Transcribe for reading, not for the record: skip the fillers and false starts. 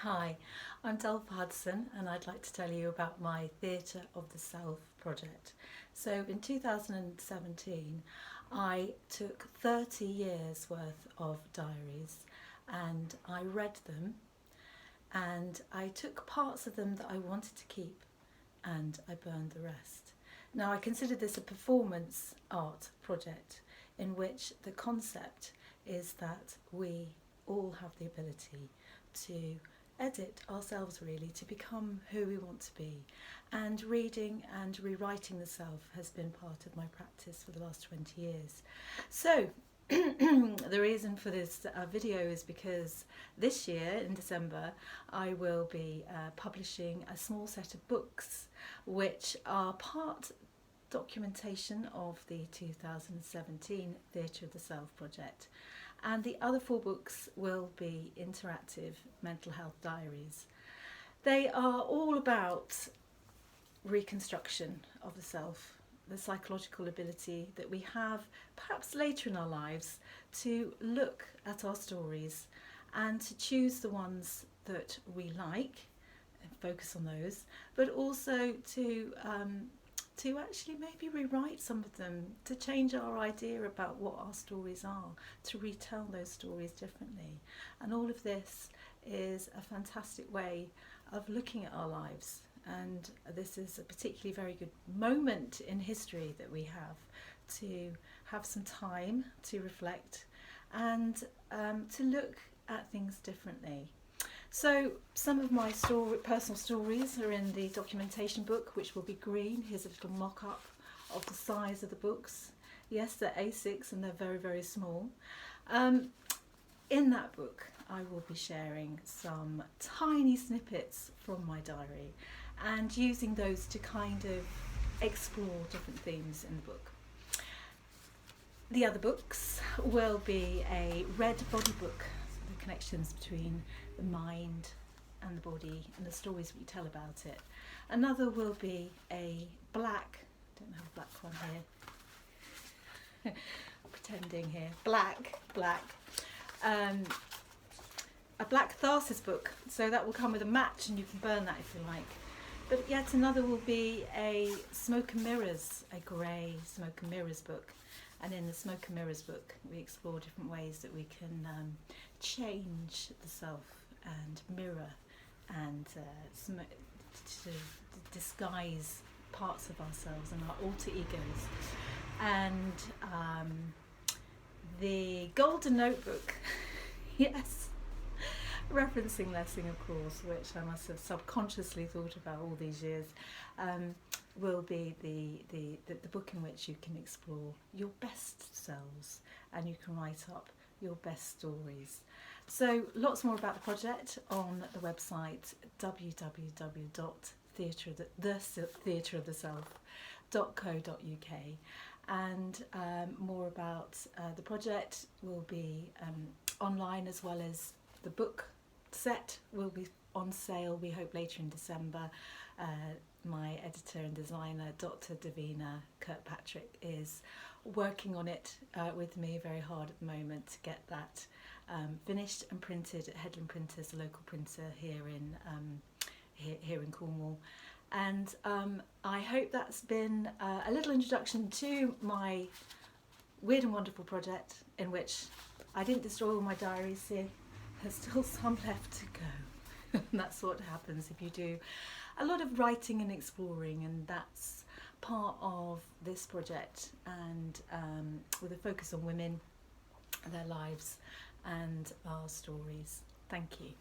Hi, I'm Delpha Hudson and I'd like to tell you about my Theatre of the Self project. So in 2017 I took 30 years worth of diaries and I read them, and I took parts of them that I wanted to keep and I burned the rest. Now I consider this a performance art project in which the concept is that we all have the ability to edit ourselves, really, to become who we want to be. And reading and rewriting the self has been part of my practice for the last 20 years. So the reason for this video is because this year in December I will be publishing a small set of books which are part documentation of the 2017 Theatre of the Self project, and the other 4 books will be interactive mental health diaries. They are all about reconstruction of the self, the psychological ability that we have perhaps later in our lives to look at our stories and to choose the ones that we like and focus on those, but also to actually maybe rewrite some of them, to change our idea about what our stories are, to retell those stories differently. And all of this is a fantastic way of looking at our lives, and this is a particularly very good moment in history that we to have some time to reflect and to look at things differently. So some of my personal stories are in the documentation book, which will be green. Here's a little mock-up of the size of the books. Yes, they're A6 and they're very, very small. In that book I will be sharing some tiny snippets from my diary and using those to kind of explore different themes in the book. The other books will be a red body book, the connections between the mind and the body and the stories we tell about it. Another will be a black, I don't have a black one here, pretending here, black, a black Catharsis book, so that will come with a match and you can burn that if you like. But yet another will be a smoke and mirrors, a grey smoke and mirrors book. And in the Smoke and Mirrors book we explore different ways that we can change the self and mirror and to disguise parts of ourselves and our alter egos. And the Golden Notebook, yes, referencing Lessing of course, which I must have subconsciously thought about all these years, will be the book in which you can explore your best selves and you can write up your best stories. So lots more about the project on the website www.theatreoftheself.co.uk, and more about the project will be online, as well as the book set will be on sale, we hope, later in December. My editor and designer, Dr. Davina Kirkpatrick, is working on it with me very hard at the moment to get that finished and printed at Headland Printers, a local printer here in Cornwall. And I hope that's been a little introduction to my weird and wonderful project, in which I didn't destroy all my diaries. See, there's still some left to go. And that's what happens if you do a lot of writing and exploring, and that's part of this project, and with a focus on women, their lives and our stories. Thank you.